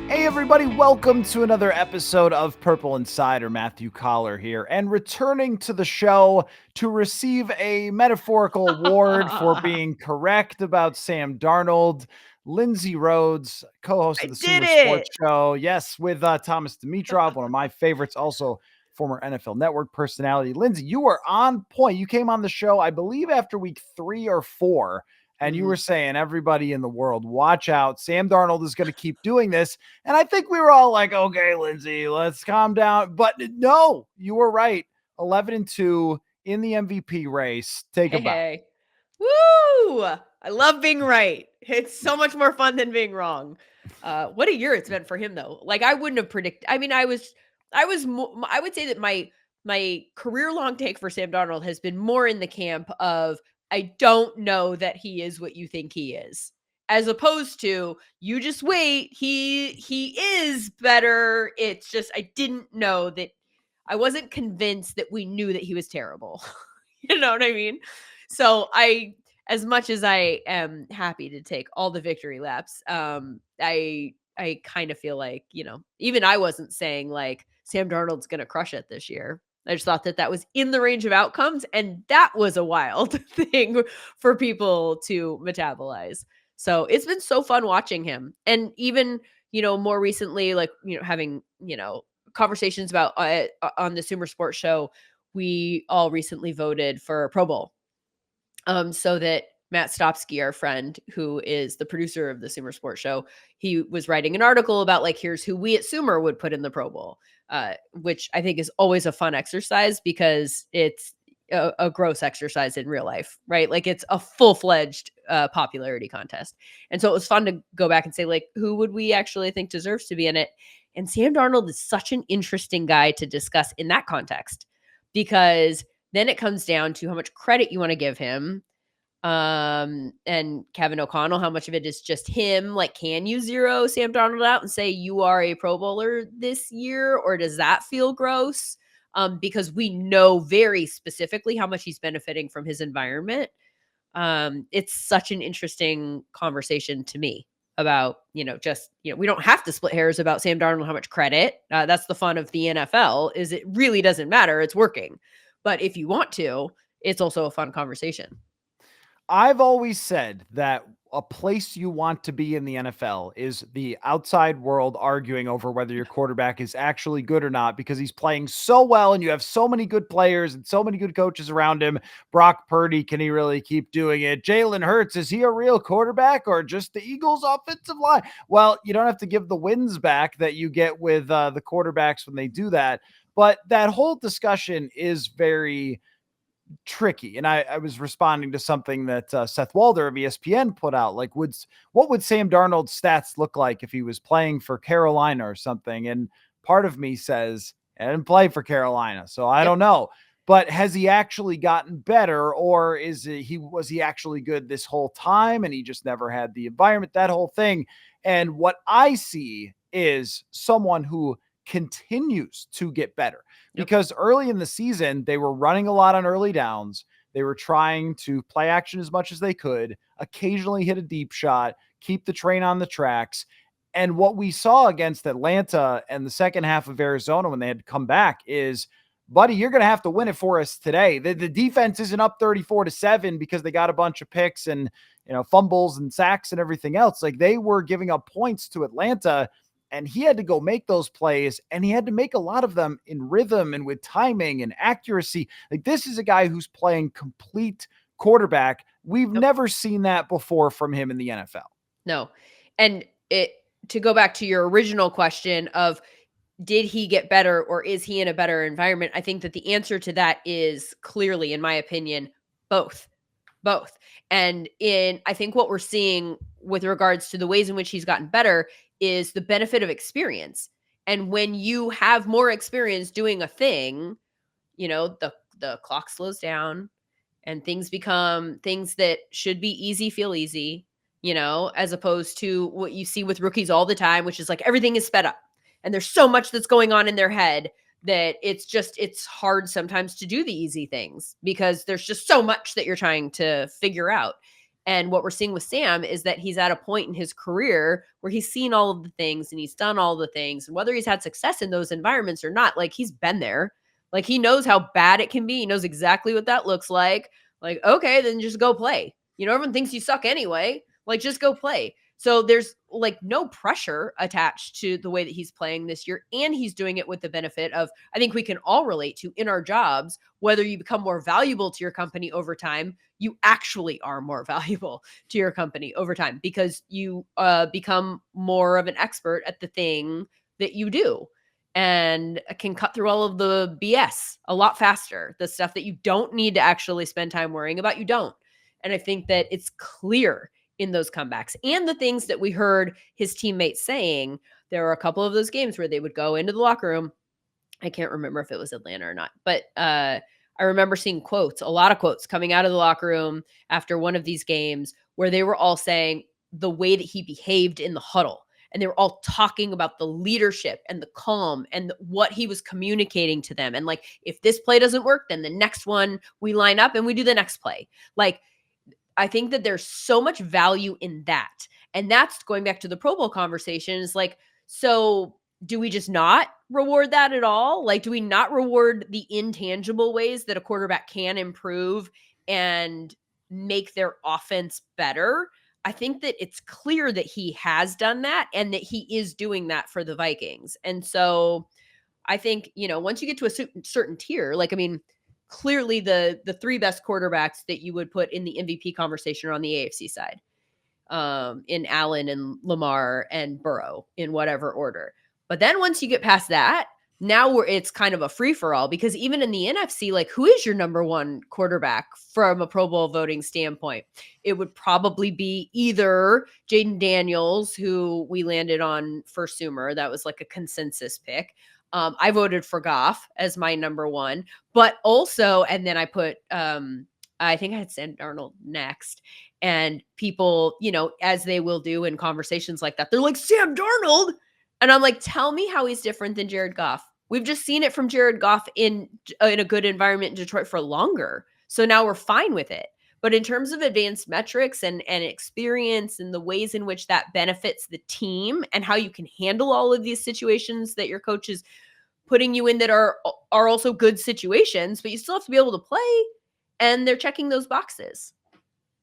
Hey everybody, welcome to another episode of Purple Insider. Matthew Coller here, and returning to the show to receive a metaphorical award for being correct about Sam Darnold, Lindsay Rhodes, co-host I of the did SumerSports it. show. Yes, with Thomas Dimitrov, one of my favorites, also former NFL Network personality. Lindsay, you were on point. You came on the show, I believe, after week 3 or 4. And you were saying, everybody in the world, watch out. Sam Darnold is going to keep doing this. And I think we were all like, okay, Lindsay, let's calm down. But no, you were right. 11-2 in the MVP race. Take a bow. Hey. Woo! I love being right. It's so much more fun than being wrong. What a year it's been for him, though. Like, I wouldn't have predicted. I mean, I would say that my career long take for Sam Darnold has been more in the camp of I don't know that he is what you think he is, as opposed to you just wait. He is better. It's just I didn't know that. I wasn't convinced that we knew that he was terrible. You know what I mean? So as much as I am happy to take all the victory laps, I kind of feel like, even I wasn't saying like Sam Darnold's going to crush it this year. I just thought that was in the range of outcomes, and that was a wild thing for people to metabolize. So it's been so fun watching him, and even more recently, like having conversations about on the SumerSports show. We all recently voted for Pro Bowl, so that Matt Stopsky, our friend, who is the producer of the SumerSports show, he was writing an article about like, here's who we at Sumer would put in the Pro Bowl, which I think is always a fun exercise because it's a gross exercise in real life, right? Like it's a full-fledged popularity contest. And so it was fun to go back and say, like, who would we actually think deserves to be in it? And Sam Darnold is such an interesting guy to discuss in that context, because then it comes down to how much credit you want to give him. And Kevin O'Connell, how much of it is just him? Like, can you zero Sam Darnold out and say you are a Pro Bowler this year? Or does that feel gross? Because we know very specifically how much he's benefiting from his environment. It's such an interesting conversation to me about, we don't have to split hairs about Sam Darnold, how much credit. That's the fun of the NFL, is it really doesn't matter. It's working. But if you want to, it's also a fun conversation. I've always said that a place you want to be in the NFL is the outside world arguing over whether your quarterback is actually good or not, because he's playing so well and you have so many good players and so many good coaches around him. Brock Purdy, can he really keep doing it? Jalen Hurts, is he a real quarterback or just the Eagles' offensive line? Well, you don't have to give the wins back that you get with the quarterbacks when they do that. But that whole discussion is very tricky. And I was responding to something that Seth Walder of ESPN put out. Like, what would Sam Darnold's stats look like if he was playing for Carolina or something? And part of me says, I didn't play for Carolina, so I don't know. But has he actually gotten better, or was he actually good this whole time and he just never had the environment, that whole thing? And what I see is someone who continues to get better, because early in the season, they were running a lot on early downs. They were trying to play action as much as they could, occasionally hit a deep shot, keep the train on the tracks. And what we saw against Atlanta and the second half of Arizona when they had to come back is, buddy, you're going to have to win it for us today. The defense isn't up 34-7 because they got a bunch of picks and, fumbles and sacks and everything else. Like, they were giving up points to Atlanta, and he had to go make those plays, and he had to make a lot of them in rhythm and with timing and accuracy. Like, this is a guy who's playing complete quarterback. We've never seen that before from him in the NFL. No. And to go back to your original question of, did he get better or is he in a better environment? I think that the answer to that is clearly, in my opinion, both. And I think what we're seeing with regards to the ways in which he's gotten better is the benefit of experience. And when you have more experience doing a thing, the clock slows down and things become things that should be easy, feel easy, as opposed to what you see with rookies all the time, which is like everything is sped up and there's so much that's going on in their head that it's hard sometimes to do the easy things because there's just so much that you're trying to figure out. And what we're seeing with Sam is that he's at a point in his career where he's seen all of the things and he's done all the things. And whether he's had success in those environments or not, like he's been there. Like he knows how bad it can be. He knows exactly what that looks like. Like, okay, then just go play. Everyone thinks you suck anyway. Like, just go play. So there's like no pressure attached to the way that he's playing this year. And he's doing it with the benefit of, I think we can all relate to in our jobs, whether you become more valuable to your company over time, you actually are more valuable to your company over time because you become more of an expert at the thing that you do and can cut through all of the BS a lot faster. The stuff that you don't need to actually spend time worrying about, you don't. And I think that it's clear in those comebacks and the things that we heard his teammates saying. There were a couple of those games where they would go into the locker room. I can't remember if it was Atlanta or not, but I remember seeing quotes, a lot of quotes coming out of the locker room after one of these games where they were all saying the way that he behaved in the huddle. And they were all talking about the leadership and the calm and what he was communicating to them. And like, if this play doesn't work, then the next one we line up and we do the next play. Like, I think that there's so much value in that. And that's going back to the Pro Bowl conversation is like, so do we just not reward that at all? Like, do we not reward the intangible ways that a quarterback can improve and make their offense better? I think that it's clear that he has done that and that he is doing that for the Vikings. And so I think, once you get to a certain tier, like, I mean, clearly the three best quarterbacks that you would put in the MVP conversation are on the AFC side, in Allen and Lamar and Burrow in whatever order. But then once you get past that, now it's kind of a free for all because even in the NFC, like who is your number one quarterback from a Pro Bowl voting standpoint? It would probably be either Jaden Daniels, who we landed on for Sumer. That was like a consensus pick. I voted for Goff as my number one, but also, and then I put, I think I had Sam Darnold next. And people, as they will do in conversations like that, they're like, Sam Darnold. And I'm like, tell me how he's different than Jared Goff. We've just seen it from Jared Goff in a good environment in Detroit for longer. So now we're fine with it. But in terms of advanced metrics and experience and the ways in which that benefits the team and how you can handle all of these situations that your coach is putting you in that are also good situations, but you still have to be able to play, and they're checking those boxes.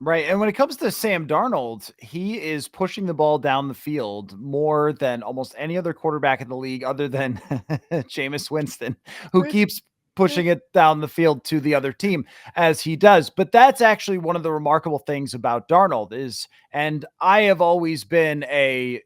Right. And when it comes to Sam Darnold, he is pushing the ball down the field more than almost any other quarterback in the league other than Jameis Winston, who keeps pushing it down the field to the other team as he does. But that's actually one of the remarkable things about Darnold is, and I have always been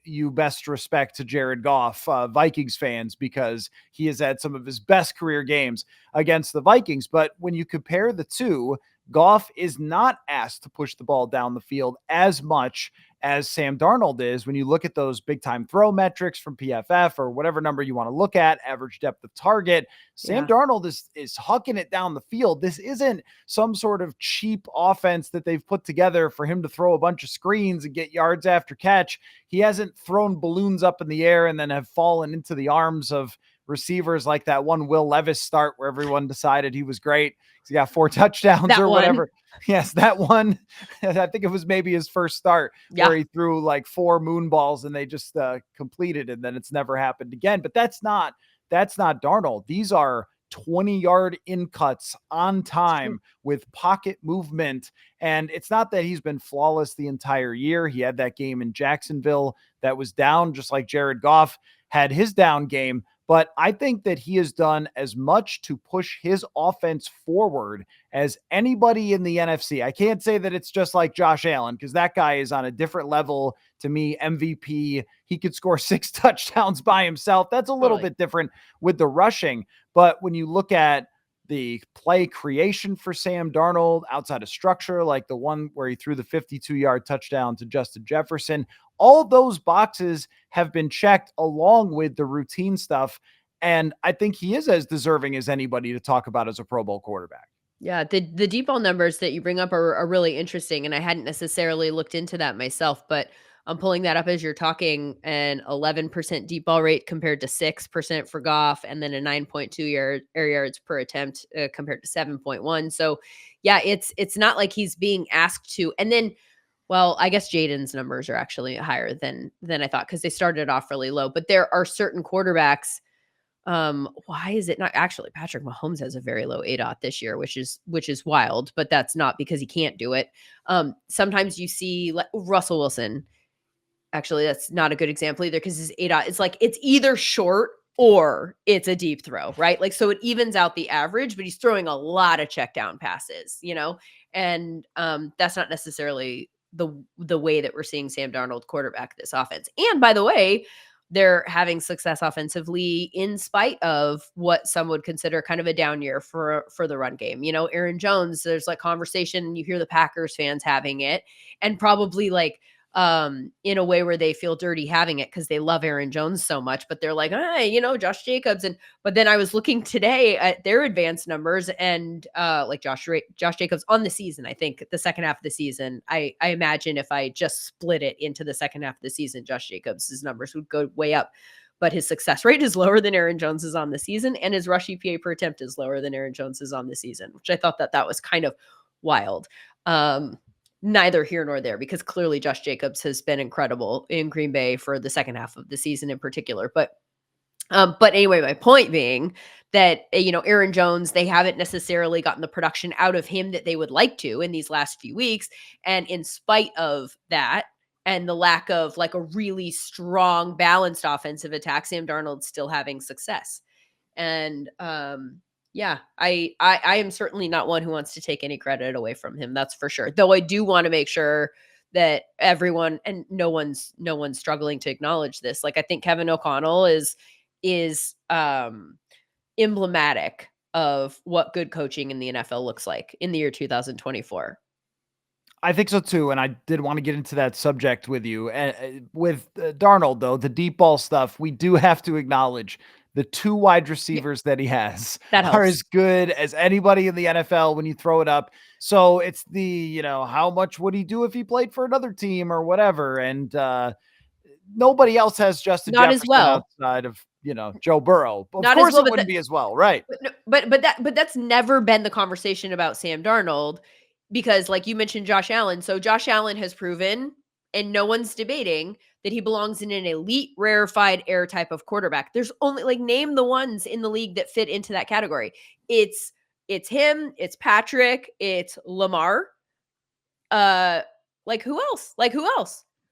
you best respect to Jared Goff, Vikings fans, because he has had some of his best career games against the Vikings. But when you compare the two, Goff is not asked to push the ball down the field as much as Sam Darnold is. When you look at those big time throw metrics from PFF or whatever number you want to look at, average depth of target, Sam Darnold is hucking it down the field. This isn't some sort of cheap offense that they've put together for him to throw a bunch of screens and get yards after catch. He hasn't thrown balloons up in the air and then have fallen into the arms of receivers like that one Will Levis start where everyone decided he was great. He got 4 touchdowns or whatever. Yes, that one. I think it was maybe his first start where he threw like 4 moon balls and they just completed, and then it's never happened again. But that's not Darnold. These are 20-yard in cuts on time with pocket movement. And it's not that he's been flawless the entire year. He had that game in Jacksonville that was down, just like Jared Goff had his down game. But I think that he has done as much to push his offense forward as anybody in the NFC. I can't say that it's just like Josh Allen, because that guy is on a different level to me. MVP, he could score 6 touchdowns by himself. That's a little bit different with the rushing. But when you look at the play creation for Sam Darnold outside of structure, like the one where he threw the 52-yard touchdown to Justin Jefferson, all those boxes have been checked along with the routine stuff. And I think he is as deserving as anybody to talk about as a Pro Bowl quarterback. Yeah, the deep ball numbers that you bring up are really interesting, and I hadn't necessarily looked into that myself, but I'm pulling that up as you're talking. An 11% deep ball rate compared to 6% for Goff, and then a 9.2 air yards per attempt compared to 7.1. So, yeah, it's not like he's being asked to. And then Well, I guess Jaden's numbers are actually higher than I thought because they started off really low. But there are certain quarterbacks. Why is it not actually Patrick Mahomes has a very low ADOT this year, which is wild, but that's not because he can't do it. Sometimes you see like Russell Wilson. Actually, that's not a good example either because his ADOT is like it's either short or it's a deep throw, right? Like so it evens out the average, but he's throwing a lot of check down passes, and that's not necessarily the way that we're seeing Sam Darnold quarterback this offense. And by the way, they're having success offensively in spite of what some would consider kind of a down year for the run game. Aaron Jones, there's like conversation, you hear the Packers fans having it, and probably like in a way where they feel dirty having it because they love Aaron Jones so much, but they're like, hey, Josh Jacobs. But then I was looking today at their advanced numbers and like Josh Jacobs on the season, I think the second half of the season, I imagine if I just split it into the second half of the season, Josh Jacobs' numbers would go way up. But his success rate is lower than Aaron Jones's on the season, and his rush EPA per attempt is lower than Aaron Jones's on the season, which I thought that was kind of wild. Neither here nor there, because clearly Josh Jacobs has been incredible in Green Bay for the second half of the season in particular. But anyway, my point being that, Aaron Jones, they haven't necessarily gotten the production out of him that they would like to in these last few weeks. And in spite of that, and the lack of like a really strong, balanced offensive attack, Sam Darnold's still having success. And yeah, I am certainly not one who wants to take any credit away from him. That's for sure. Though I do want to make sure that everyone and no one's struggling to acknowledge this. Like I think Kevin O'Connell is emblematic of what good coaching in the NFL looks like in the year 2024. I think so too, and I did want to get into that subject with you. With Darnold, though, the deep ball stuff, we do have to acknowledge the two wide receivers that he has That are helps. as good as anybody in the NFL when you throw it up. So it's the, how much would he do if he played for another team or whatever? And nobody else has Justin Not as Jefferson well. outside of, Joe Burrow. Of Not as course well, it wouldn't be as well, right? But that's never been the conversation about Sam Darnold, because like you mentioned Josh Allen. So Josh Allen has proven, and no one's debating, that he belongs in an elite, rarefied air type of quarterback. There's only like name the ones in the league that fit into that category. It's him, it's Patrick, it's Lamar. Like who else?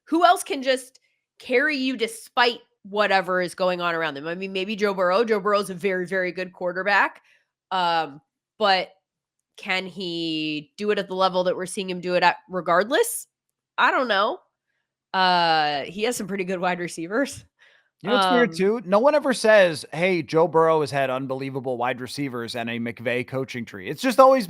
Who else can just carry you despite whatever is going on around them? I mean, maybe Joe Burrow. Joe Burrow's a very, very good quarterback. But can he do it at the level that we're seeing him do it at regardless? I don't know. He has some pretty good wide receivers. It's weird too. No one ever says, hey, Joe Burrow has had unbelievable wide receivers and a McVay coaching tree. It's always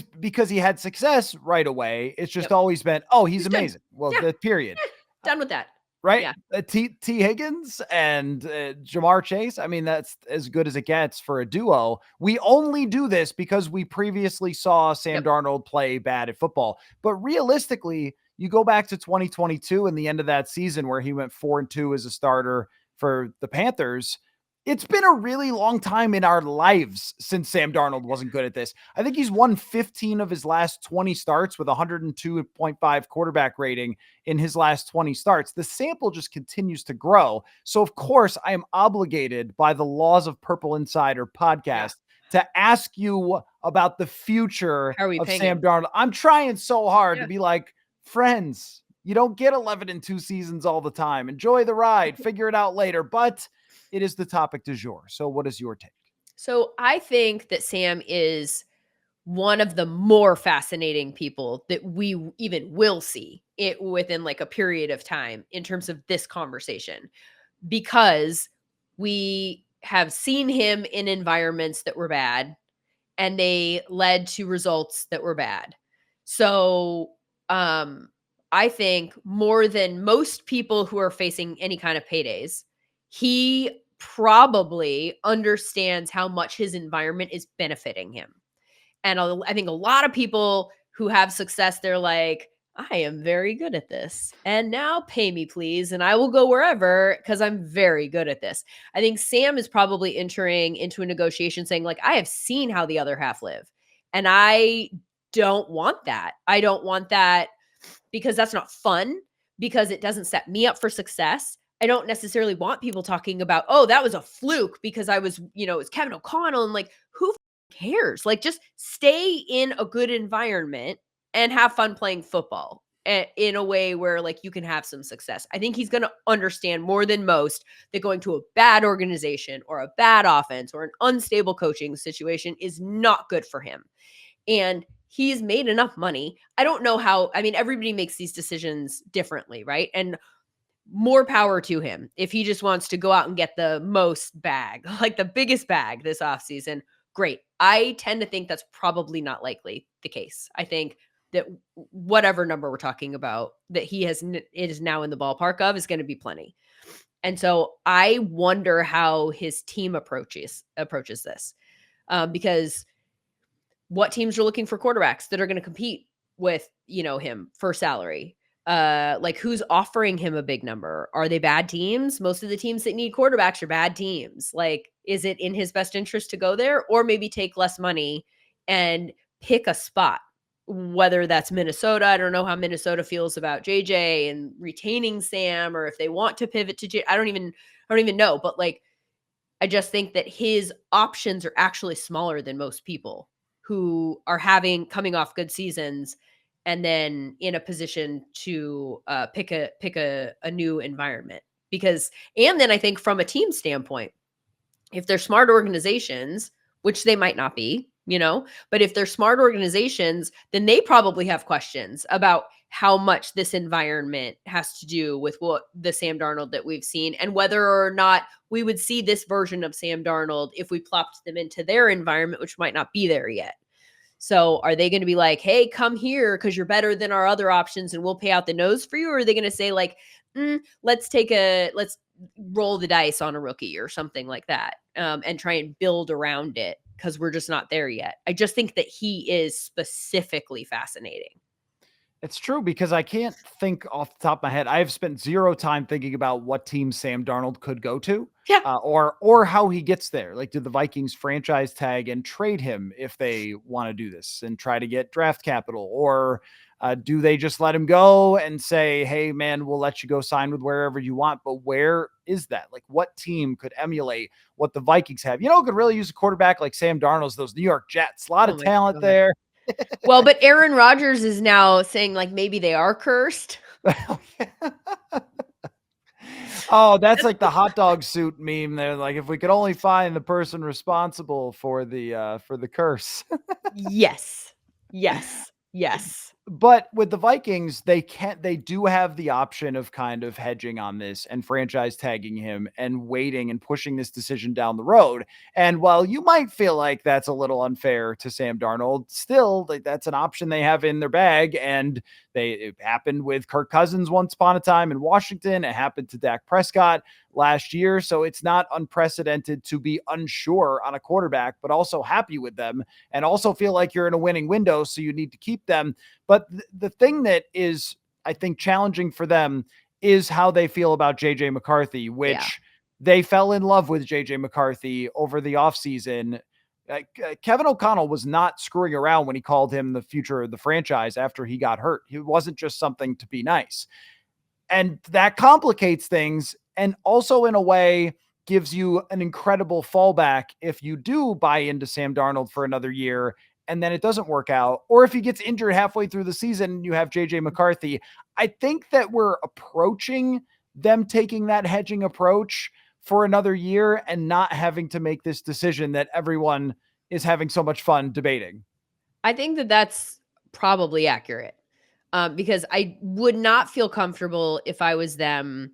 because he had success right away. It's just Yep. always been, oh, he's He's good. amazing. Well, Yeah. the period. Done with that. Right? Yeah. T Higgins and Jamar Chase. I mean, that's as good as it gets for a duo. We only do this because we previously saw Sam Darnold play bad at football. But realistically, you go back to 2022 and the end of that season where he went 4-2 as a starter for the Panthers. It's been a really long time in our lives since Sam Darnold wasn't good at this. I think he's won 15 of his last 20 starts with 102.5 quarterback rating in his last 20 starts. The sample just continues to grow. So, of course, I am obligated by the laws of Purple Insider podcast to ask you about the future of Sam Darnold. I'm trying so hard to be like, friends, you don't get 11-2 seasons all the time. Enjoy the ride, figure it out later. But it is the topic du jour. So what is your take? So I think that Sam is one of the more fascinating people that we even will see it within like a period of time in terms of this conversation, because we have seen him in environments that were bad and they led to results that were bad. So I think more than most people who are facing any kind of paydays, he probably understands how much his environment is benefiting him. And I think a lot of people who have success, they're like, I am very good at this. And now pay me, please. And I will go wherever because I'm very good at this. I think Sam is probably entering into a negotiation saying, like, I have seen how the other half live. And I don't want that. I don't want that because that's not fun, because it doesn't set me up for success. I don't necessarily want people talking about, oh, that was a fluke because I was, it's Kevin O'Connell. And like, who cares? Like, just stay in a good environment and have fun playing football in a way where like you can have some success. I think he's going to understand more than most that going to a bad organization or a bad offense or an unstable coaching situation is not good for him. And he's made enough money. I don't know how, I mean, everybody makes these decisions differently, right? And more power to him. If he just wants to go out and get the most bag, like the biggest bag this offseason, great. I tend to think that's probably not likely the case. I think that whatever number we're talking about that it is now in the ballpark of is going to be plenty. And so I wonder how his team approaches this, because what teams are looking for quarterbacks that are going to compete with, him for salary. Like who's offering him a big number? Are they bad teams? Most of the teams that need quarterbacks are bad teams. Like, is it in his best interest to go there or maybe take less money and pick a spot? Whether that's Minnesota, I don't know how Minnesota feels about JJ and retaining Sam, or if they want to pivot to I don't even know. But like, I just think that his options are actually smaller than most people who are coming off good seasons and then in a position to pick a new environment. And then I think from a team standpoint, if they're smart organizations, which they might not be, but if they're smart organizations, then they probably have questions about how much this environment has to do with what the Sam Darnold that we've seen and whether or not we would see this version of Sam Darnold if we plopped them into their environment, which might not be there yet. So are they going to be like, hey, come here because you're better than our other options and we'll pay out the nose for you? Or are they going to say like, let's roll the dice on a rookie or something like that, and try and build around it because we're just not there yet. I just think that he is specifically fascinating. It's true because I can't think off the top of my head. I have spent zero time thinking about what team Sam Darnold could go to, Yeah. or how he gets there. Like, do the Vikings franchise tag and trade him if they want to do this and try to get draft capital, or do they just let him go and say, "Hey, man, we'll let you go sign with wherever you want"? But where is that? Like, what team could emulate what the Vikings have? Could really use a quarterback like Sam Darnold's. Those New York Jets, a lot of talent there. Well, but Aaron Rodgers is now saying like maybe they are cursed. Oh, that's like the hot dog suit meme. They're like, if we could only find the person responsible for the curse. Yes. Yes. Yes. But with the Vikings, they do have the option of kind of hedging on this and franchise tagging him and waiting and pushing this decision down the road. And while you might feel like that's a little unfair to Sam Darnold, still like, that's an option they have in their bag. And it happened with Kirk Cousins once upon a time in Washington. It happened to Dak Prescott last year. So it's not unprecedented to be unsure on a quarterback, but also happy with them and also feel like you're in a winning window. So you need to keep them. But the thing that is, I think, challenging for them is how they feel about JJ McCarthy, which they fell in love with JJ McCarthy over the offseason. Kevin O'Connell was not screwing around when he called him the future of the franchise after he got hurt. It wasn't just something to be nice. And that complicates things. And also in a way gives you an incredible fallback if you do buy into Sam Darnold for another year and then it doesn't work out, or if he gets injured halfway through the season, you have JJ McCarthy. I think that we're approaching them taking that hedging approach for another year and not having to make this decision that everyone is having so much fun debating. I think that that's probably accurate, because I would not feel comfortable if I was them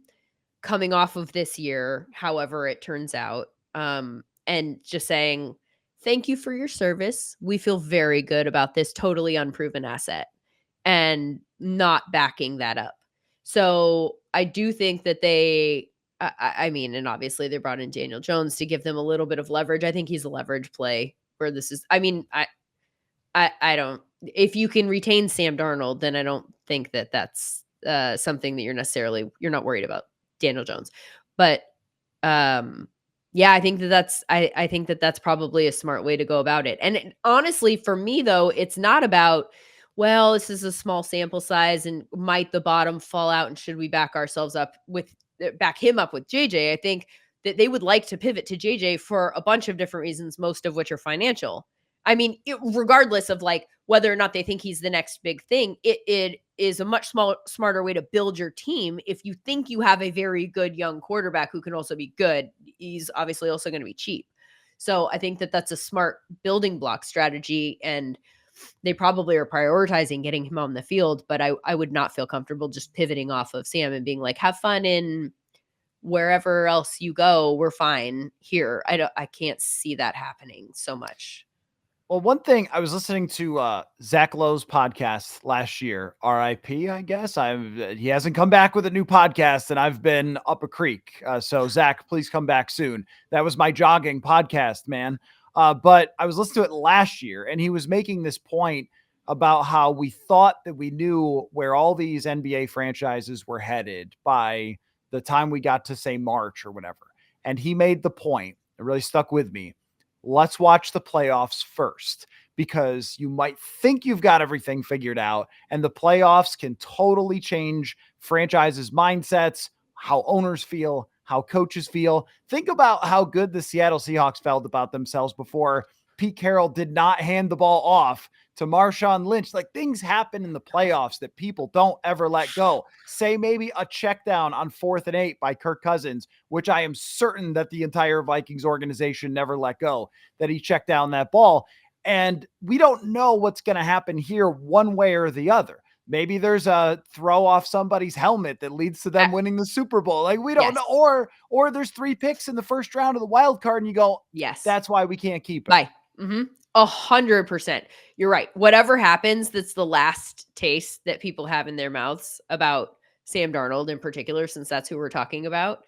coming off of this year, however it turns out, and just saying, thank you for your service. We feel very good about this totally unproven asset and not backing that up. So I do think that I mean, and obviously they brought in Daniel Jones to give them a little bit of leverage. I think he's a leverage play where this is, I mean, I don't, if you can retain Sam Darnold, then I don't think that that's something that you're not worried about Daniel Jones. But yeah, I think I think that that's probably a smart way to go about it. And honestly, for me though, it's not about well, this is a small sample size and might the bottom fall out and should we back him up with JJ? I think that they would like to pivot to JJ for a bunch of different reasons, most of which are financial. I mean, regardless of like whether or not they think he's the next big thing, it is a much smarter way to build your team. If you think you have a very good young quarterback who can also be good, he's obviously also going to be cheap. So I think that that's a smart building block strategy, and they probably are prioritizing getting him on the field. But I would not feel comfortable just pivoting off of Sam and being like, have fun in wherever else you go. We're fine here. I can't see that happening so much. Well, one thing, I was listening to Zach Lowe's podcast last year, RIP, I guess. He hasn't come back with a new podcast, and I've been up a creek. So Zach, please come back soon. That was my jogging podcast, man. But I was listening to it last year, and he was making this point about how we thought that we knew where all these NBA franchises were headed by the time we got to, say, March or whatever. And he made the point, it really stuck with me. Let's watch the playoffs first, because you might think you've got everything figured out, and the playoffs can totally change franchises' mindsets, how owners feel, how coaches feel. Think about how good the Seattle Seahawks felt about themselves before Pete Carroll did not hand the ball off to Marshawn Lynch. Like, things happen in the playoffs that people don't ever let go. Say maybe a check down on 4th and 8 by Kirk Cousins, which I am certain that the entire Vikings organization never let go, that he checked down that ball. And we don't know what's going to happen here one way or the other. Maybe there's a throw off somebody's helmet that leads to them winning the Super Bowl. Like, we don't know. Or there's 3 picks in the first round of the wild card and you go, yes, that's why we can't keep it. Bye. 100%. You're right. Whatever happens, that's the last taste that people have in their mouths about Sam Darnold in particular, since that's who we're talking about,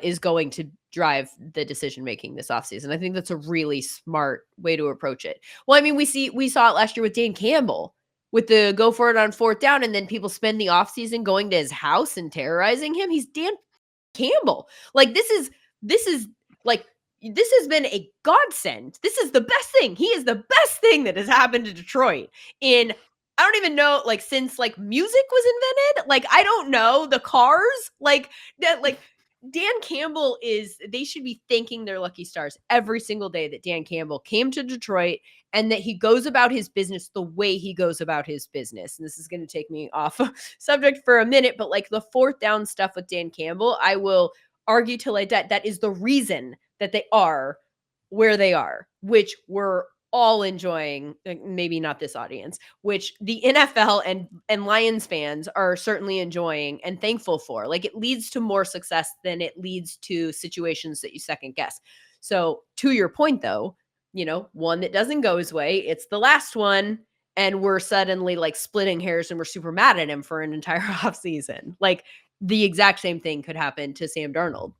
is going to drive the decision-making this offseason. I think that's a really smart way to approach it. Well, I mean, we saw it last year with Dan Campbell with the go for it on 4th down, and then people spend the offseason going to his house and terrorizing him. He's Dan Campbell. Like, this is like, this has been a godsend. This is the best thing. He is the best thing that has happened to Detroit in, I don't even know, like, since like music was invented. Like, I don't know, the cars, like that, like Dan Campbell they should be thanking their lucky stars every single day that Dan Campbell came to Detroit and that he goes about his business the way he goes about his business. And this is going to take me off subject for a minute, but like the 4th down stuff with Dan Campbell, I will argue till I die, that is the reason that they are where they are, which we're all enjoying, maybe not this audience, which the NFL and Lions fans are certainly enjoying and thankful for. Like, it leads to more success than it leads to situations that you second guess. So to your point though, one that doesn't go his way, it's the last one, and we're suddenly like splitting hairs and we're super mad at him for an entire offseason. Like, the exact same thing could happen to Sam Darnold,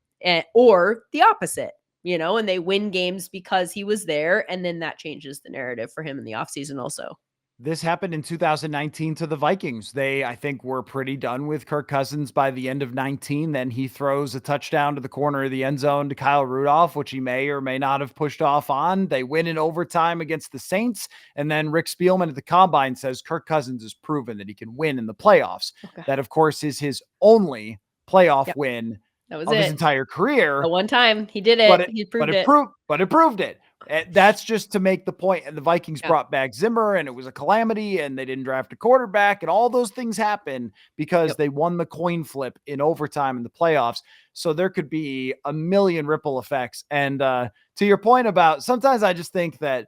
or the opposite, and they win games because he was there. And then that changes the narrative for him in the offseason also. This happened in 2019 to the Vikings. They, I think, were pretty done with Kirk Cousins by the end of 19. Then he throws a touchdown to the corner of the end zone to Kyle Rudolph, which he may or may not have pushed off on. They win in overtime against the Saints. And then Rick Spielman at the Combine says Kirk Cousins has proven that he can win in the playoffs. Okay. That, of course, is his only playoff win of his entire career. The one time he did it, he proved it. But it proved it. That's just to make the point. And the Vikings brought back Zimmer, and it was a calamity, and they didn't draft a quarterback, and all those things happen because they won the coin flip in overtime in the playoffs. So there could be a million ripple effects. And to your point about, sometimes I just think that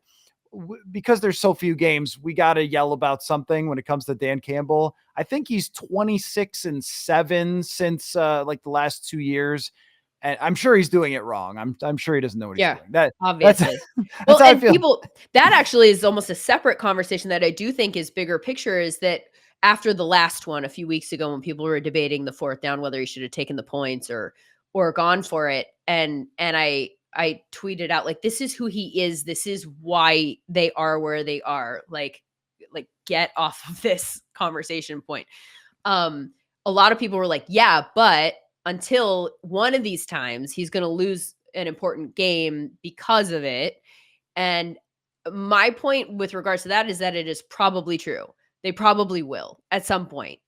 because there's so few games, we got to yell about something when it comes to Dan Campbell. I think he's 26-7 since like the last 2 years. And I'm sure he's doing it wrong. I'm sure he doesn't know what he's doing. Obviously. That's how I feel. That actually is almost a separate conversation that I do think is bigger picture, is that after the last one a few weeks ago, when people were debating the 4th down, whether he should have taken the points or gone for it. And I tweeted out, like, this is who he is. This is why they are where they are. Like get off of this conversation point. A lot of people were like, yeah, but until one of these times, he's going to lose an important game because of it. And my point with regards to that is that it is probably true. They probably will at some point.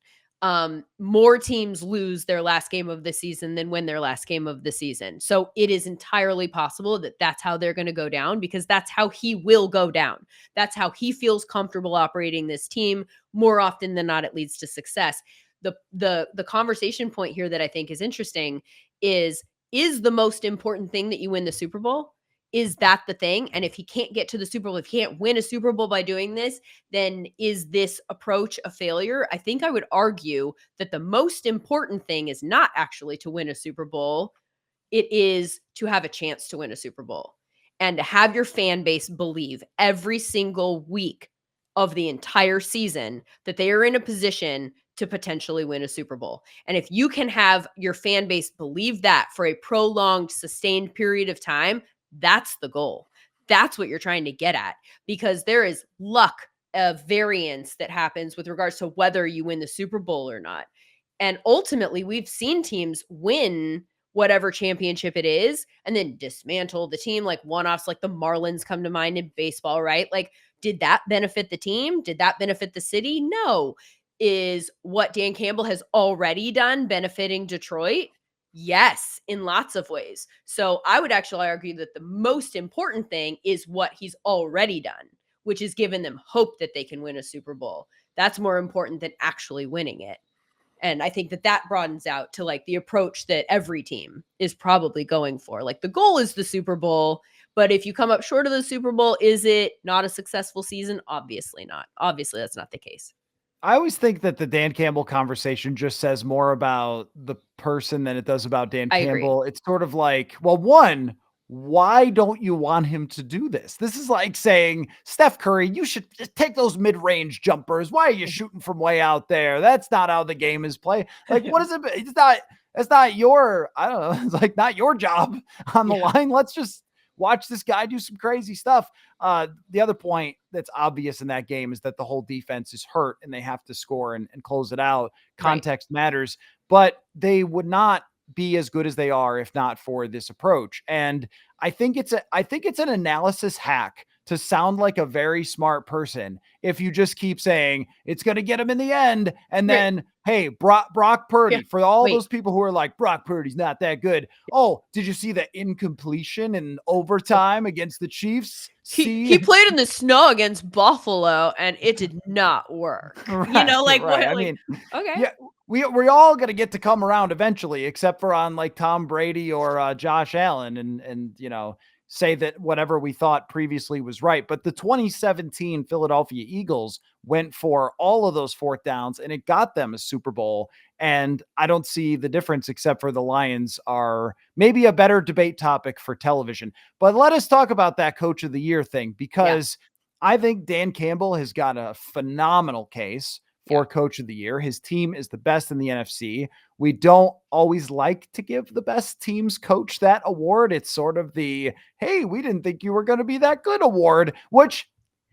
More teams lose their last game of the season than win their last game of the season. So it is entirely possible that that's how they're going to go down, because that's how he will go down. That's how he feels comfortable operating this team. More often than not, it leads to success. The conversation point here that I think is interesting is the most important thing that you win the Super Bowl? Is that the thing? And if he can't get to the Super Bowl, if he can't win a Super Bowl by doing this, then is this approach a failure? I think I would argue that the most important thing is not actually to win a Super Bowl. It is to have a chance to win a Super Bowl and to have your fan base believe every single week of the entire season that they are in a position to potentially win a Super Bowl. And if you can have your fan base believe that for a prolonged, sustained period of time, that's the goal. That's what you're trying to get at, because there is luck of variance that happens with regards to whether you win the Super Bowl or not. And ultimately, we've seen teams win whatever championship it is and then dismantle the team, like one-offs, like the Marlins come to mind in baseball, right? Like, did that benefit the team? Did that benefit the city? No. Is what Dan Campbell has already done benefiting Detroit? Yes, in lots of ways. So I would actually argue that the most important thing is what he's already done, which is given them hope that they can win a Super Bowl. That's more important than actually winning it. And I think that that broadens out to like the approach that every team is probably going for. Like, the goal is the Super Bowl, but if you come up short of the Super Bowl, is it not a successful season? Obviously not. Obviously, that's not the case. I always think that the Dan Campbell conversation just says more about the person than it does about Dan I agree. Campbell. It's sort of like, well, one, why don't you want him to do this? This is like saying, Steph Curry, you should just take those mid-range jumpers. Why are you shooting from way out there? That's not how the game is played. Like, what is it? It's not your, I don't know. It's like not your job on the Yeah. line. Let's just watch this guy do some crazy stuff. The other point that's obvious in that game is that the whole defense is hurt and they have to score and close it out. Right. Context matters, but they would not be as good as they are if not for this approach. And I think it's an analysis hack to sound like a very smart person if you just keep saying it's going to get him in the end, and Right. then, hey, Brock Purdy, Yeah. for all Wait. those people who are like, Brock Purdy's not that good. Oh, did you see the incompletion in overtime against the Chiefs? He played in the snow against Buffalo and it did not work. Right, Like right. what? I Like, mean, okay. yeah, we're all gonna get to come around eventually, except for on like Tom Brady or Josh Allen, and say that whatever we thought previously was right. But the 2017 Philadelphia Eagles went for all of those fourth downs, and it got them a Super Bowl. And I don't see the difference, except for the Lions are maybe a better debate topic for television. But let us talk about that Coach of the Year thing, Yeah. because I think Dan Campbell has got a phenomenal case Yeah. for Coach of the Year. His team is the best in the NFC. We don't always like to give the best teams coach that award. It's sort of the, hey, we didn't think you were going to be that good award, which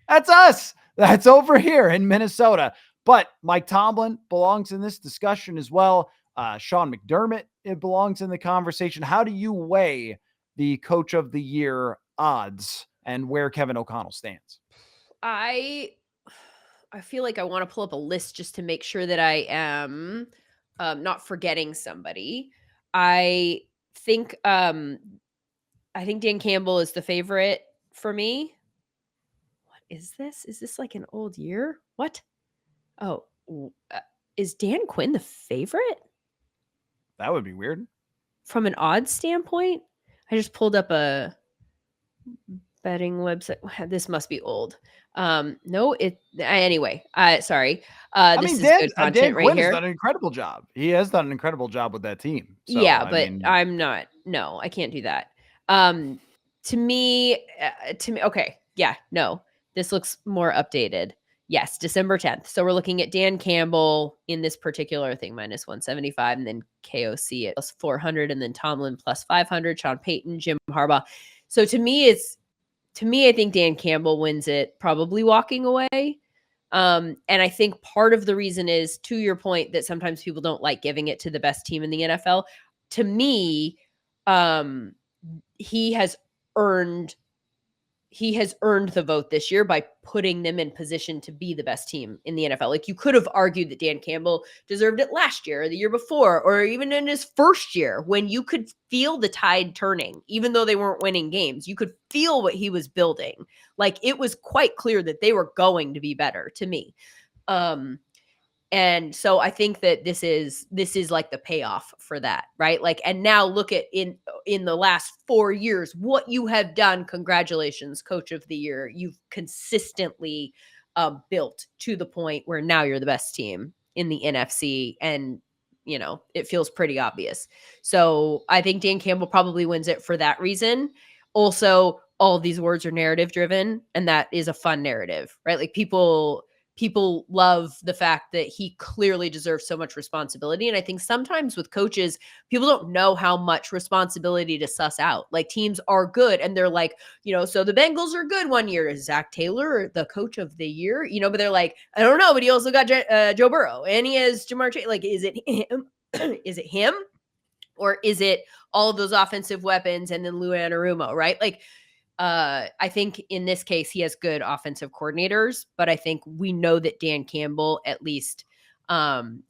that's us. That's over here in Minnesota. But Mike Tomlin belongs in this discussion as well. Sean McDermott, it belongs in the conversation. How do you weigh the Coach of the Year odds and where Kevin O'Connell stands? I feel like I want to pull up a list just to make sure that I am not forgetting somebody. I think Dan Campbell is the favorite for me. What is this? Is this like an old year? What? Oh, is Dan Quinn the favorite That would be weird. from an odds standpoint? I just pulled up a betting website. This must be old. No, anyway. Sorry. This is good Dan content right Quinn has here. done an incredible job. He has done an incredible job with that team. So, Yeah, I but mean, I'm not. No, I can't do that. Um, to me, okay. Yeah, no, this looks more updated. Yes, December 10th. So we're looking at Dan Campbell in this particular thing, minus 175, and then KOC at plus 400, and then Tomlin plus 500, Sean Payton, Jim Harbaugh. So I think Dan Campbell wins it, probably walking away. And I think part of the reason is, to your point, that sometimes people don't like giving it to the best team in the NFL. To me, he has earned he has earned the vote this year by putting them in position to be the best team in the NFL. Like, you could have argued that Dan Campbell deserved it last year or the year before, or even in his first year, when you could feel the tide turning, even though they weren't winning games. You could feel what he was building. Like, it was quite clear that they were going to be better, to me. And so I think that this is like the payoff for that, right? Like, and now look at in the last 4 years what you have done. Congratulations, coach of the year. You've consistently built to the point where now you're the best team in the NFC, and it feels pretty obvious. So I think Dan Campbell probably wins it for that reason. Also, all of these awards are narrative driven, and that is a fun narrative, right? Like, people love the fact that he clearly deserves so much responsibility. And I think sometimes with coaches, people don't know how much responsibility to suss out. Like, teams are good and they're like, so the Bengals are good one year. Is Zach Taylor the coach of the year? But they're like, I don't know, but he also got Joe Burrow and he has Jamar Chase. Like, is it him? Is it him? Or is it all of those offensive weapons and then Lou Anarumo, right? Like, I think in this case, he has good offensive coordinators, but I think we know that Dan Campbell at least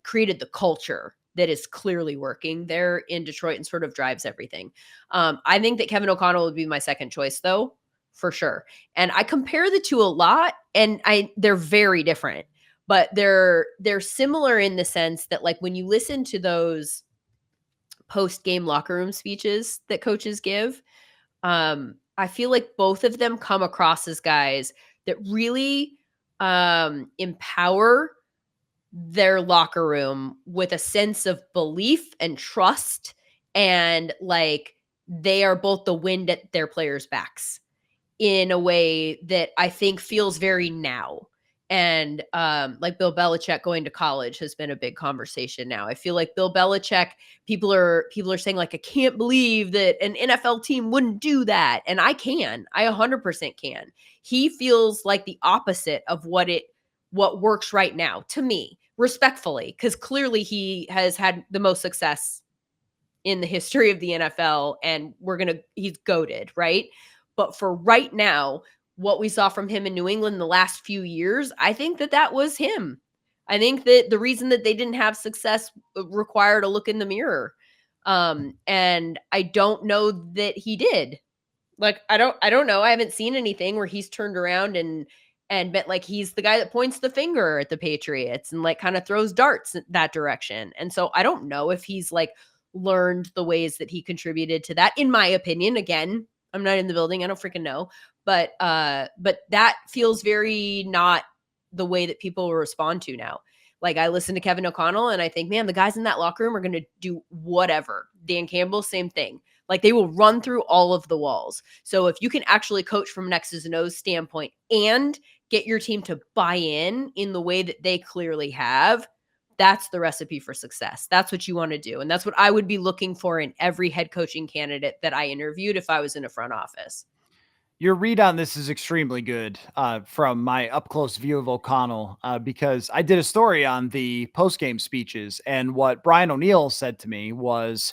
created the culture that is clearly working there in Detroit and sort of drives everything. I think that Kevin O'Connell would be my second choice, though, for sure. And I compare the two a lot, and they're very different, but they're similar in the sense that, like, when you listen to those post-game locker room speeches that coaches give, I feel like both of them come across as guys that really empower their locker room with a sense of belief and trust, and like they are both the wind at their players' backs in a way that I think feels very now. And like Bill Belichick going to college has been a big conversation now. I feel like Bill Belichick, people are saying, like, I can't believe that an NFL team wouldn't do that. And I 100% can. He feels like the opposite of what works right now, to me, respectfully, because clearly he has had the most success in the history of the NFL, and he's goated, right? But for right now, what we saw from him in New England the last few years, I think that was him. I think that the reason that they didn't have success required a look in the mirror. And I don't know that he did. Like, I don't know. I haven't seen anything where he's turned around and been like, he's the guy that points the finger at the Patriots and like kind of throws darts in that direction. And so I don't know if he's like learned the ways that he contributed to that, in my opinion. Again, I'm not in the building. I don't freaking know. But that feels very not the way that people will respond to now. Like, I listen to Kevin O'Connell and I think, man, the guys in that locker room are going to do whatever. Dan Campbell, same thing. Like, they will run through all of the walls. So if you can actually coach from an X's and O's standpoint and get your team to buy in the way that they clearly have, that's the recipe for success. That's what you want to do. And that's what I would be looking for in every head coaching candidate that I interviewed if I was in a front office. Your read on this is extremely good from my up close view of O'Connell, because I did a story on the post game speeches, and what Brian O'Neill said to me was,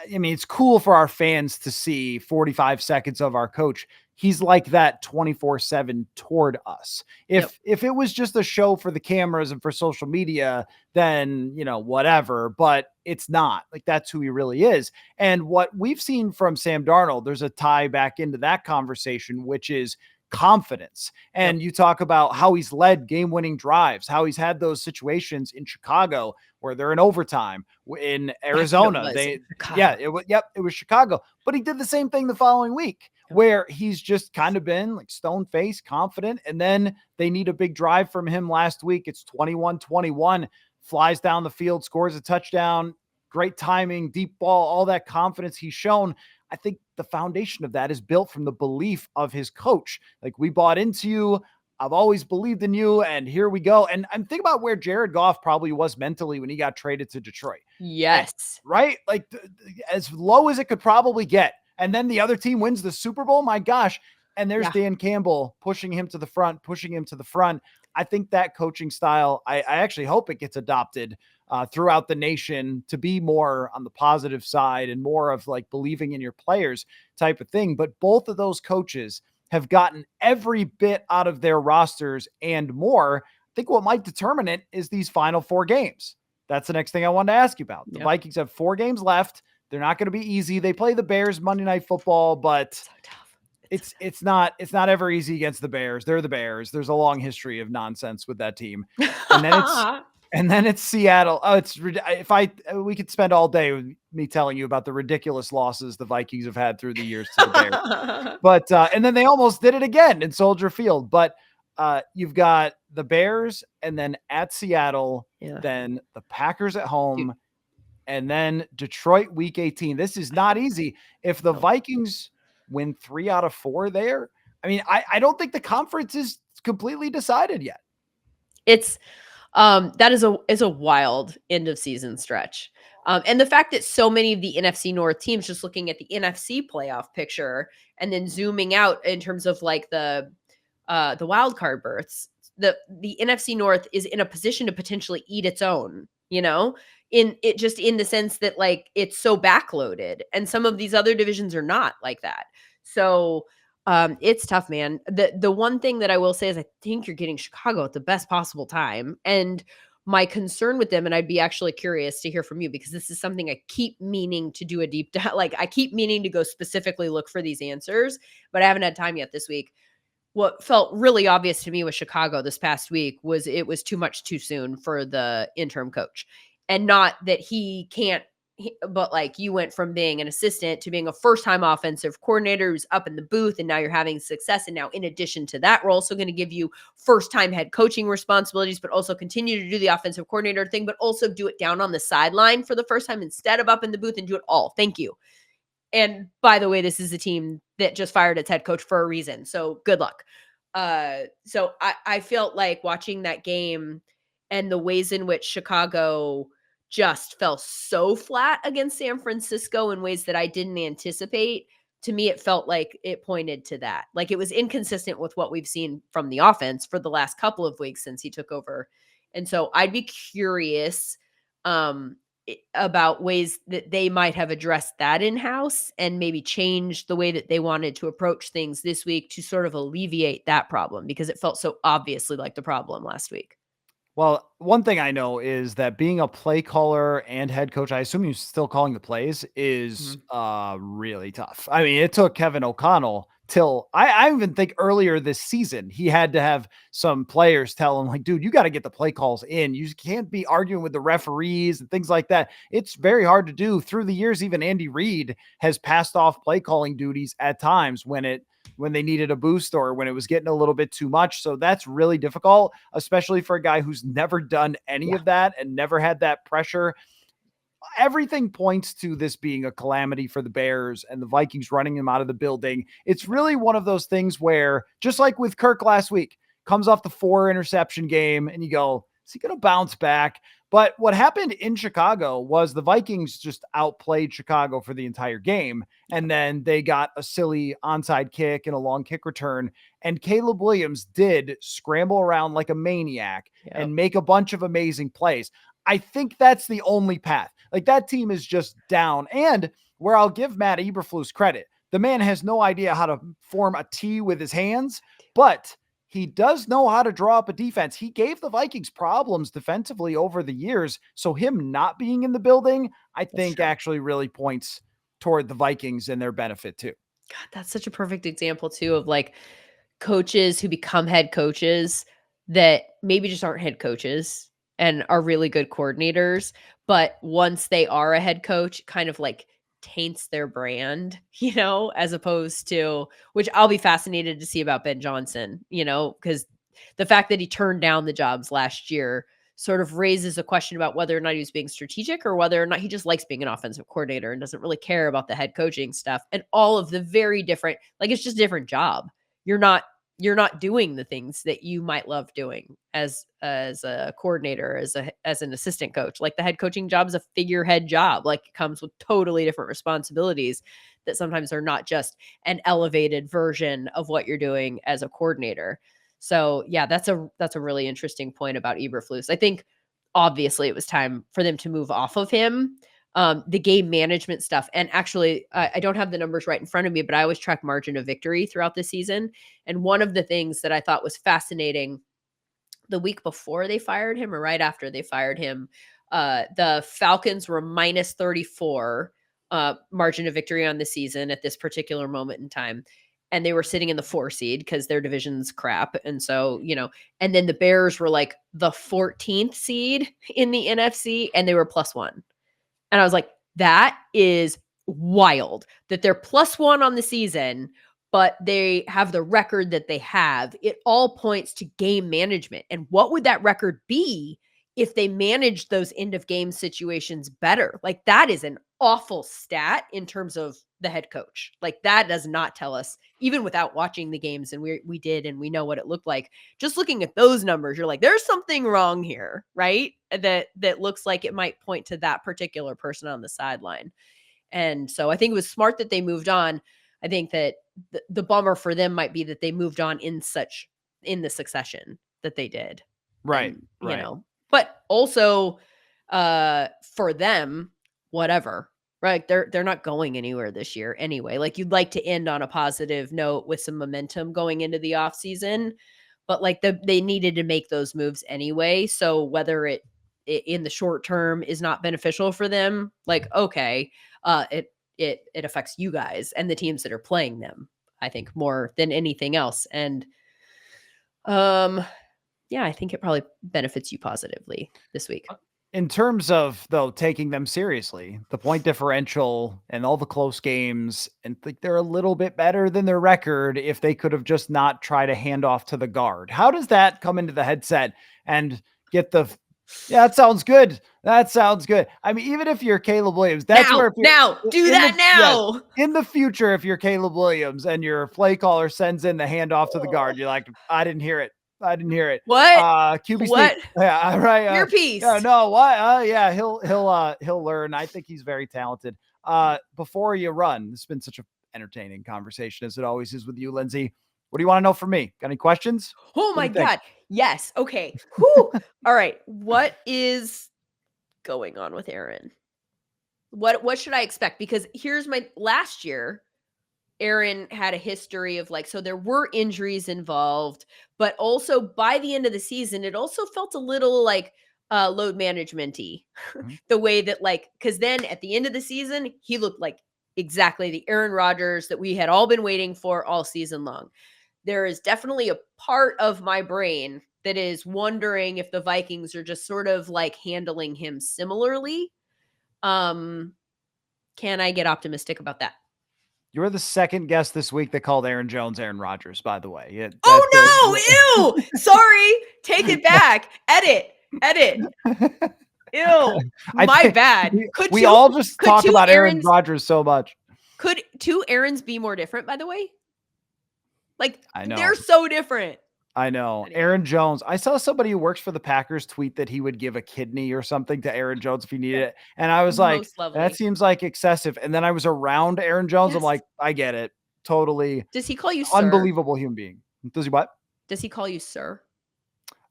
I mean, it's cool for our fans to see 45 seconds of our coach. He's like that 24/7 toward us. If it was just a show for the cameras and for social media, then, whatever, but it's not. Like, that's who he really is. And what we've seen from Sam Darnold, there's a tie back into that conversation, which is confidence. And you talk about how he's led game-winning drives, how he's had those situations in Chicago where they're in overtime. In Arizona, it was Chicago. But he did the same thing the following week, where he's just kind of been like stone-faced, confident, and then they need a big drive from him last week. It's 21-21, flies down the field, scores a touchdown, great timing, deep ball, all that confidence he's shown. I think the foundation of that is built from the belief of his coach. Like, we bought into you. I've always believed in you, and here we go. And I'm thinking about where Jared Goff probably was mentally when he got traded to Detroit. Yes. Right? Like, as low as it could probably get. And then the other team wins the Super Bowl. My gosh. And there's Dan Campbell pushing him to the front. I think that coaching style, I actually hope it gets adopted throughout the nation to be more on the positive side and more of like believing in your players type of thing. But both of those coaches have gotten every bit out of their rosters and more. I think what might determine it is these final 4 games. That's the next thing I wanted to ask you about. The Vikings have 4 games left. They're not going to be easy. They play the Bears Monday Night Football, but So tough. it's not ever easy against the Bears. They're the Bears. There's a long history of nonsense with that team. And then it's Seattle. Oh, we could spend all day with me telling you about the ridiculous losses the Vikings have had through the years to the Bears. But and then they almost did it again in Soldier Field. But you've got the Bears, and then at Seattle, then the Packers at home, and then Detroit week 18. This is not easy. If the Vikings win 3 out of 4 there, I mean, I don't think the conference is completely decided yet. It's that is a wild end of season stretch. And the fact that so many of the NFC North teams, just looking at the NFC playoff picture and then zooming out in terms of like the wild card berths, the NFC North is in a position to potentially eat its own, in the sense that like it's so backloaded, and some of these other divisions are not like that. So it's tough, man. The one thing that I will say is I think you're getting Chicago at the best possible time. And my concern with them, and I'd be actually curious to hear from you, because this is something I keep meaning to do a deep dive. Like I keep meaning to go specifically look for these answers, but I haven't had time yet this week. What felt really obvious to me with Chicago this past week was it was too much too soon for the interim coach. And not that he can't, but like you went from being an assistant to being a first-time offensive coordinator who's up in the booth, and now you're having success. And now in addition to that, we're also going to give you first-time head coaching responsibilities, but also continue to do the offensive coordinator thing, but also do it down on the sideline for the first time instead of up in the booth, and do it all. Thank you. And by the way, this is a team that just fired its head coach for a reason. So good luck. So I felt like watching that game and the ways in which Chicago just fell so flat against San Francisco in ways that I didn't anticipate. To me, it felt like it pointed to that. Like it was inconsistent with what we've seen from the offense for the last couple of weeks since he took over. And so I'd be curious about ways that they might have addressed that in-house and maybe changed the way that they wanted to approach things this week to sort of alleviate that problem, because it felt so obviously like the problem last week. Well, one thing I know is that being a play caller and head coach, I assume you're still calling the plays, is really tough. I mean, it took Kevin O'Connell till I even think earlier this season, he had to have some players tell him, like, dude, you got to get the play calls in. You can't be arguing with the referees and things like that. It's very hard to do. Through the years, even Andy Reid has passed off play calling duties at times when they needed a boost or when it was getting a little bit too much. So that's really difficult, especially for a guy who's never done any of that and never had that pressure. Everything points to this being a calamity for the Bears and the Vikings running him out of the building. It's really one of those things where, just like with Kirk last week, comes off the 4 interception game and you go, is he going to bounce back? But what happened in Chicago was the Vikings just outplayed Chicago for the entire game. And then they got a silly onside kick and a long kick return. And Caleb Williams did scramble around like a maniac and make a bunch of amazing plays. I think that's the only path. Like that team is just down. And where I'll give Matt Eberflus credit, the man has no idea how to form a T with his hands, but he does know how to draw up a defense. He gave the Vikings problems defensively over the years. So him not being in the building, I think actually really points toward the Vikings and their benefit too. God, that's such a perfect example too of like coaches who become head coaches that maybe just aren't head coaches and are really good coordinators. But once they are a head coach, kind of like taints their brand, as opposed to, which I'll be fascinated to see about Ben Johnson, because the fact that he turned down the jobs last year sort of raises a question about whether or not he was being strategic or whether or not he just likes being an offensive coordinator and doesn't really care about the head coaching stuff and all of the very different, like it's just a different job. You're not doing the things that you might love doing as a coordinator, as an assistant coach. Like the head coaching job is a figurehead job. Like it comes with totally different responsibilities that sometimes are not just an elevated version of what you're doing as a coordinator. So yeah, that's a really interesting point about Eberflus. I think obviously it was time for them to move off of him. the game management stuff. And actually, I don't have the numbers right in front of me, but I always track margin of victory throughout the season. And one of the things that I thought was fascinating the week before they fired him or right after they fired him, the Falcons were minus 34 margin of victory on the season at this particular moment in time. And they were sitting in the 4 seed because their division's crap. And so, and then the Bears were like the 14th seed in the NFC and they were +1. And I was like, that is wild that they're +1 on the season, but they have the record that they have. It all points to game management. And what would that record be if they managed those end of game situations better? Like, that is an awful stat in terms of the head coach. Like, that does not tell us, even without watching the games, and we did, and we know what it looked like. Just looking at those numbers, you're like, there's something wrong here, right? That looks like it might point to that particular person on the sideline. And so I think it was smart that they moved on. I think that the bummer for them might be that they moved on in the succession that they did. Right. And, right. But also for them, whatever, right? They're not going anywhere this year anyway. Like, you'd like to end on a positive note with some momentum going into the off season, but like they needed to make those moves anyway. So whether it in the short term is not beneficial for them, like, okay, it affects you guys and the teams that are playing them, I think, more than anything else. And yeah, I think it probably benefits you positively this week. In terms of, though, taking them seriously, the point differential and all the close games, and think they're a little bit better than their record if they could have just not tried to hand off to the guard. How does that come into the headset and get yeah, that sounds good. That sounds good. I mean, even if you're Caleb Williams, that's now, where if now do that now. Yes, in the future, if you're Caleb Williams and your play caller sends in the handoff to the guard, you're like, I didn't hear it. I didn't hear it. What? QB what? sneak. Yeah, right. Earpiece. Yeah, no, what? Yeah, he'll learn. I think he's very talented. Before you run, it's been such an entertaining conversation as it always is with you, Lindsay. What do you want to know from me? Got any questions? Oh my God. Yes. Okay. Whew. All right. What is going on with Aaron? What should I expect? Because here's my last year, Aaron had a history of so there were injuries involved, but also by the end of the season, it also felt a little load management-y. Mm-hmm. The way that because then at the end of the season, he looked like exactly the Aaron Rodgers that we had all been waiting for all season long. There is definitely a part of my brain that is wondering if the Vikings are just sort of handling him similarly. Can I get optimistic about that? You're the second guest this week that called Aaron Jones Aaron Rodgers, by the way. Oh, no. Ew. Sorry. Take it back. Edit. Ew. My bad. We all just talk about Aaron Rodgers so much. Could 2 Aarons be more different, by the way? I know. They're so different. I know. Anyway. Aaron Jones. I saw somebody who works for the Packers tweet that he would give a kidney or something to Aaron Jones if he needed it. And I was like, that seems like excessive. And then I was around Aaron Jones. Yes. I'm like, I get it. Totally. Does he call you unbelievable human being? Does he what? Does he call you sir?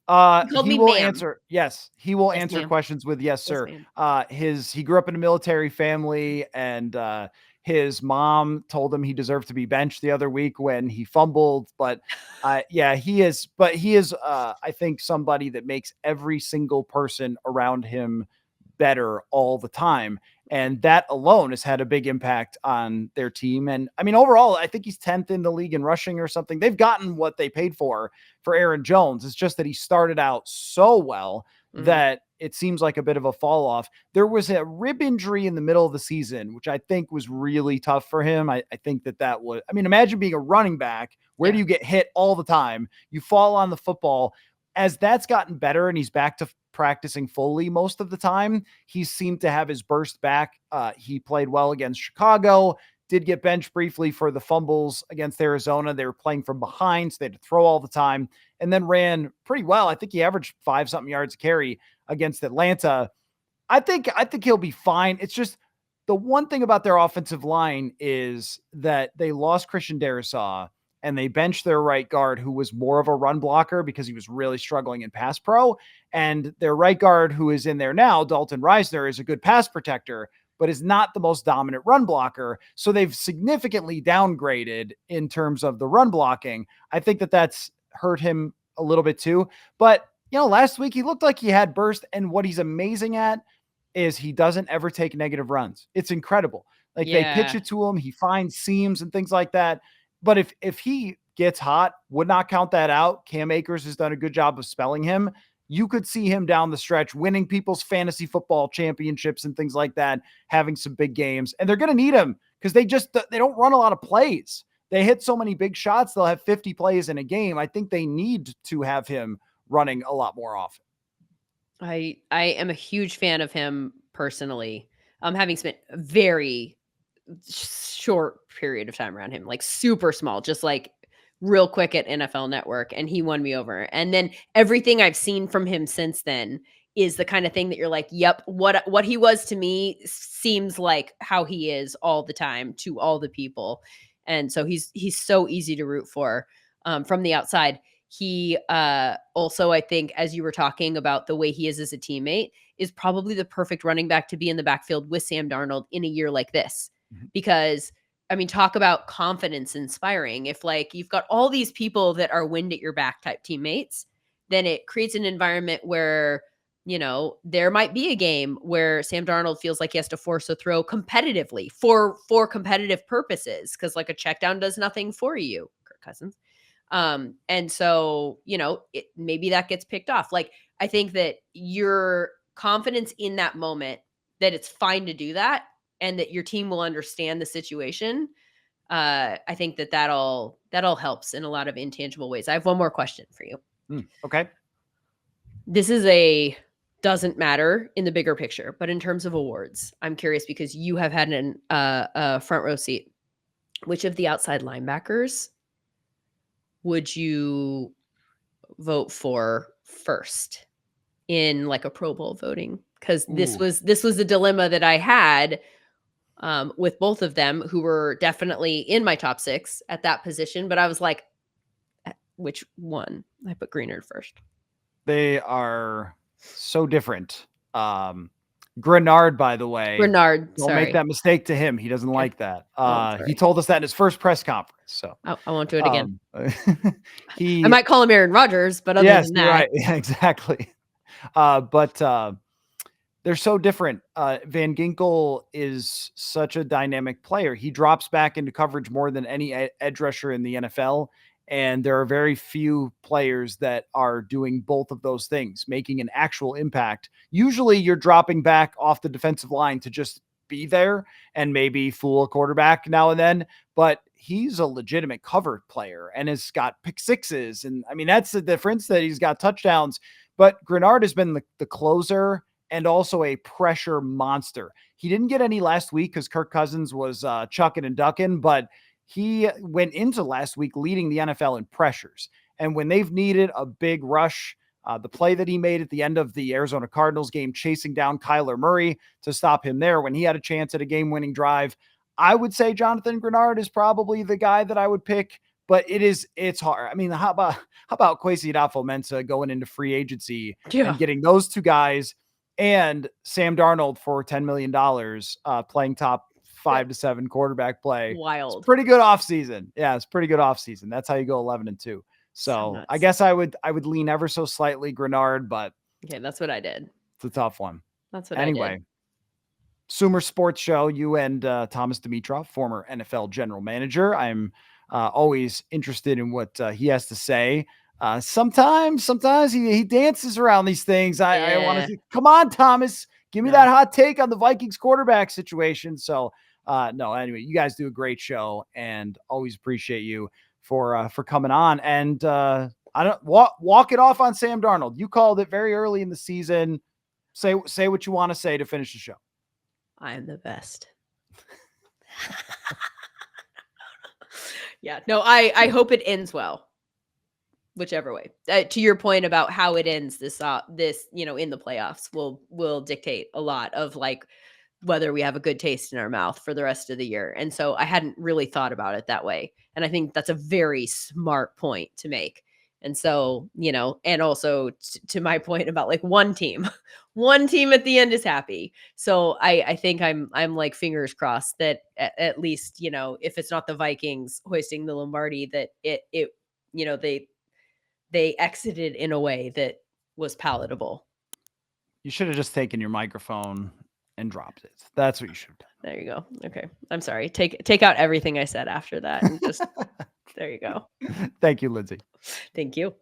He will answer. Yes. He will answer ma'am. questions with yes, sir. He grew up in a military family, and his mom told him he deserved to be benched the other week when he fumbled. But yeah, he is. But he is, I think, somebody that makes every single person around him better all the time. And that alone has had a big impact on their team. And I mean, overall, I think he's 10th in the league in rushing or something. They've gotten what they paid for Aaron Jones. It's just that he started out so well that it seems like a bit of a fall off. There was a rib injury in the middle of the season, which I think was really tough for him. I think that was, I mean, imagine being a running back. Where do you get hit all the time? You fall on the football. As that's gotten better and he's back to practicing fully most of the time, he seemed to have his burst back. He played well against Chicago, did get benched briefly for the fumbles against Arizona. They were playing from behind, so they had to throw all the time, and then ran pretty well. I think he averaged 5-something yards a carry against Atlanta. I think he'll be fine. It's just the one thing about their offensive line is that they lost Christian Darrisaw, and they benched their right guard, who was more of a run blocker because he was really struggling in pass pro. And their right guard, who is in there now, Dalton Reisner, is a good pass protector, but is not the most dominant run blocker. So they've significantly downgraded in terms of the run blocking. I think that that's hurt him a little bit too. But, last week he looked like he had burst, and what he's amazing at is he doesn't ever take negative runs. It's incredible. Like they pitch it to him, he finds seams and things like that. But if he gets hot, would not count that out. Cam Akers has done a good job of spelling him. You could see him down the stretch winning people's fantasy football championships and things like that, having some big games. And they're going to need him because they don't run a lot of plays. They hit so many big shots, they'll have 50 plays in a game. I think they need to have him running a lot more often. I am a huge fan of him personally. Having spent a very short period of time around him, like super small, just like real quick at NFL Network, and he won me over. And then everything I've seen from him since then is the kind of thing that you're like, yep, what he was to me seems like how he is all the time to all the people. And so he's so easy to root for from the outside. He also, I think, as you were talking about the way he is as a teammate, is probably the perfect running back to be in the backfield with Sam Darnold in a year like this. Because, I mean, talk about confidence inspiring. If like you've got all these people that are wind at your back type teammates, then it creates an environment where, there might be a game where Sam Darnold feels like he has to force a throw competitively for competitive purposes. Cause like a check down does nothing for you, Kirk Cousins. And so, maybe that gets picked off. Like, I think that your confidence in that moment, that it's fine to do that and that your team will understand the situation. I think that'll helps in a lot of intangible ways. I have one more question for you. Okay. This is doesn't matter in the bigger picture, but in terms of awards, I'm curious because you have had a front row seat. Which of the outside linebackers would you vote for first in like a Pro Bowl voting? Because this was a dilemma that I had with both of them, who were definitely in my top 6 at that position. But I was like, which one? I put Greenard first. They are so different. Grenard, by the way. Don't make that mistake to him. He doesn't like that. He told us that in his first press conference. So I won't do it again. I might call him Aaron Rodgers, but other than that, right. Yeah, exactly. But they're so different. Van Ginkel is such a dynamic player. He drops back into coverage more than any edge rusher in the NFL. And there are very few players that are doing both of those things, making an actual impact. Usually you're dropping back off the defensive line to just be there and maybe fool a quarterback now and then. But he's a legitimate cover player and has got pick sixes. And I mean, that's the difference, that he's got touchdowns. But Grenard has been the closer and also a pressure monster. He didn't get any last week because Kirk Cousins was chucking and ducking, but he went into last week leading the NFL in pressures. And when they've needed a big rush, the play that he made at the end of the Arizona Cardinals game, chasing down Kyler Murray to stop him there when he had a chance at a game-winning drive, I would say Jonathan Grenard is probably the guy that I would pick, but it's hard. I mean, how about Kwesi Adofo-Mensah going into free agency and getting those two guys and Sam Darnold for $10 million playing top 5 to 7 quarterback play. Wild. It's pretty good offseason. Yeah, it's pretty good offseason. That's how you go 11-2. So I guess I would lean ever so slightly Grenard, but okay, that's what I did. It's a tough one. That's what I did. SumerSports show, you and Thomas Dimitrov, former NFL general manager. I'm always interested in what he has to say. Sometimes he dances around these things. I want to come on, Thomas, give me that hot take on the Vikings quarterback situation. So no, anyway, you guys do a great show and always appreciate you for coming on. And I don't walk it off on Sam Darnold. You called it very early in the season. Say what you want to say to finish the show. I am the best. Yeah, no, I hope it ends well. Whichever way. To your point about how it ends, this in the playoffs will dictate a lot of like whether we have a good taste in our mouth for the rest of the year. And so I hadn't really thought about it that way. And I think that's a very smart point to make, And so, and also to my point about like one team at the end is happy. So I think I'm like fingers crossed that at least, if it's not the Vikings hoisting the Lombardi, that they exited in a way that was palatable. You should have just taken your microphone and dropped it. That's what you should have done. There you go. Okay. I'm sorry. Take out everything I said after that and just there you go. Thank you, Lindsay. Thank you.